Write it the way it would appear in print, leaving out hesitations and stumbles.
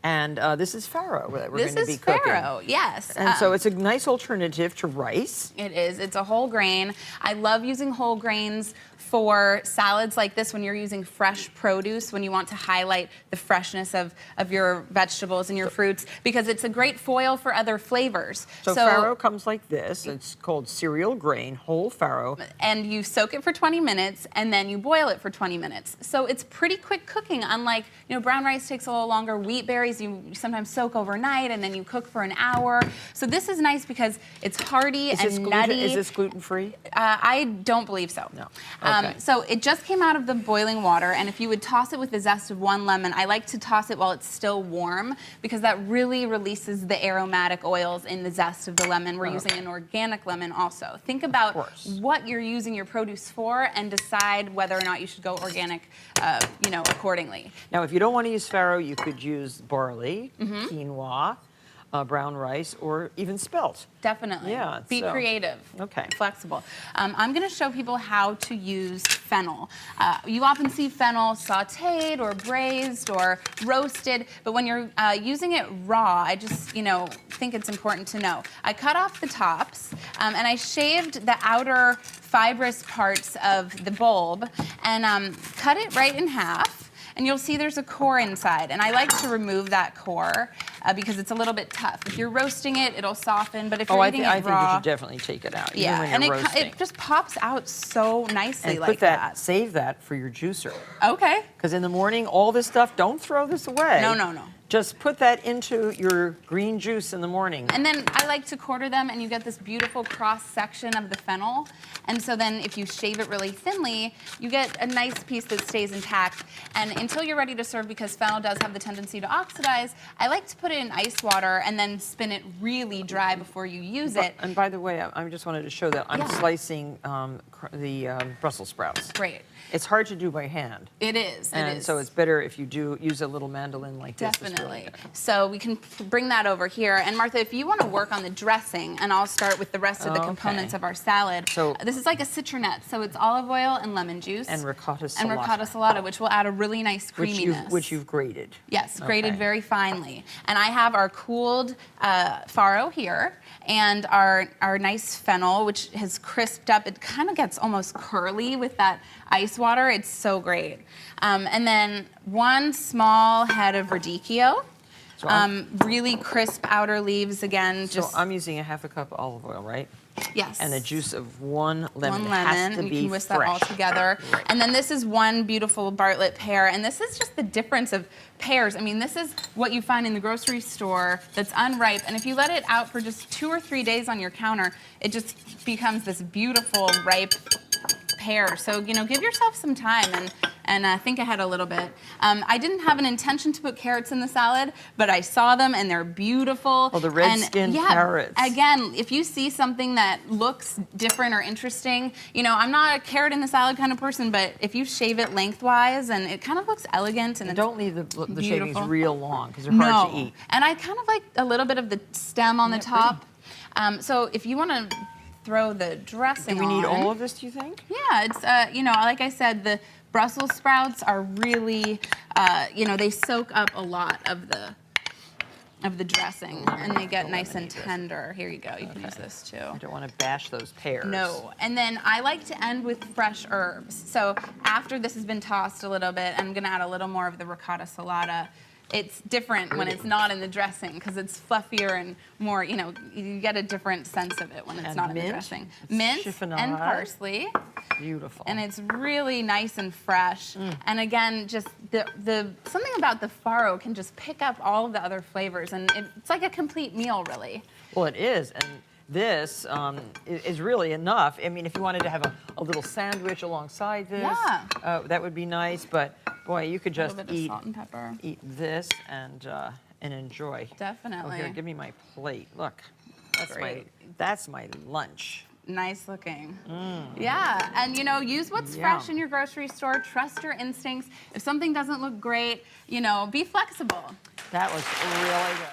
And this is farro that we're going to be cooking. This is farro, yes. And so it's a nice alternative to rice. It is. It's a whole grain. I love using whole grains for salads like this when you're using fresh produce, when you want to highlight the freshness of your vegetables and your fruits, because it's a great foil for other flavors. So farro comes like this. It's called cereal grain, whole farro. And you soak it for 20 minutes, and then you boil it for 20 minutes. So it's pretty quick cooking, unlike, brown rice takes a little longer. Wheat berries, you sometimes soak overnight, and then you cook for an hour. So this is nice because it's hearty and nutty. Is this gluten-free? I don't believe so. No. Okay. So it just came out of the boiling water, and if you would toss it with the zest of 1 lemon, I like to toss it while it's still warm because that really releases the aromatic oils in the zest of the lemon. We're using an organic lemon also. Think about what you're using your produce for and decide whether or not you should go organic, accordingly. Now, if you don't want to use farro, you could use barley, quinoa, brown rice, or even spelt. Definitely. Yeah. Be creative. Okay. Flexible. I'm going to show people how to use fennel. You often see fennel sautéed or braised or roasted, but when you're using it raw, I just, think it's important to know. I cut off the tops, and I shaved the outer fibrous parts of the bulb and cut it right in half. And you'll see there's a core inside, and I like to remove that core because it's a little bit tough. If you're roasting it, it'll soften, but if you're eating it raw... I think you should definitely take it out, even when you're roasting. It just pops out so nicely like that. Save that for your juicer. Okay. Because in the morning, all this stuff, don't throw this away. No. Just put that into your green juice in the morning. And then I like to quarter them, and you get this beautiful cross-section of the fennel. And so then if you shave it really thinly, you get a nice piece that stays intact. And until you're ready to serve, because fennel does have the tendency to oxidize, I like to put it in ice water and then spin it really dry before you use it. And by the way, I just wanted to show that I'm slicing the Brussels sprouts. Great. It's hard to do by hand. It is. And so it's better if you do use a little mandolin like this. Definitely. So we can bring that over here. And Martha, if you want to work on the dressing, and I'll start with the rest of the components of our salad. So this is like a citronette. So it's olive oil and lemon juice. And ricotta salata. And ricotta salata, which will add a really nice creaminess. Which you've grated. Yes, grated very finely. And I have our cooled farro here, and our nice fennel, which has crisped up. It kind of gets almost curly with that ice water. It's so great. And then 1 small head of radicchio. So really crisp outer leaves again. So I'm using a ½ cup olive oil, right? Yes. And the juice of 1 lemon. 1 lemon. Has to and be you can whisk fresh. that all together. Right. And then this is 1 beautiful Bartlett pear. And this is just the difference of pears. I mean, this is what you find in the grocery store that's unripe. And if you let it out for just 2 or 3 days on your counter, it just becomes this beautiful, ripe pear. So, give yourself some time and think ahead a little bit. I didn't have an intention to put carrots in the salad, but I saw them and they're beautiful. Oh, the red-skinned carrots. Again, if you see something that looks different or interesting, I'm not a carrot in the salad kind of person, but if you shave it lengthwise and it kind of looks elegant and don't leave the shavings real long because they're hard to eat. And I kind of like a little bit of the stem on the top. So if you want to throw the dressing on. Do we need all of this, do you think? Yeah, it's, like I said, the Brussels sprouts are really, they soak up a lot of the dressing, and they get nice and tender. Here you go. You can use this too. I don't want to bash those pears. No. And then I like to end with fresh herbs. So after this has been tossed a little bit, I'm going to add a little more of the ricotta salata. It's different when it's not in the dressing because it's fluffier and more, you get a different sense of it when it's not in the dressing. Mint and parsley. Beautiful. And it's really nice and fresh. And again, just the something about the farro can just pick up all of the other flavors, and it's like a complete meal, really. Well, it is. And this is really enough. I mean, if you wanted to have a little sandwich alongside this, that would be nice. But boy, you could just eat salt and pepper. Eat this and enjoy. Definitely. Oh, here, give me my plate. Look, that's my lunch. Nice looking. Yeah, and use what's fresh in your grocery store. Trust your instincts. If something doesn't look great, be flexible. That was really good.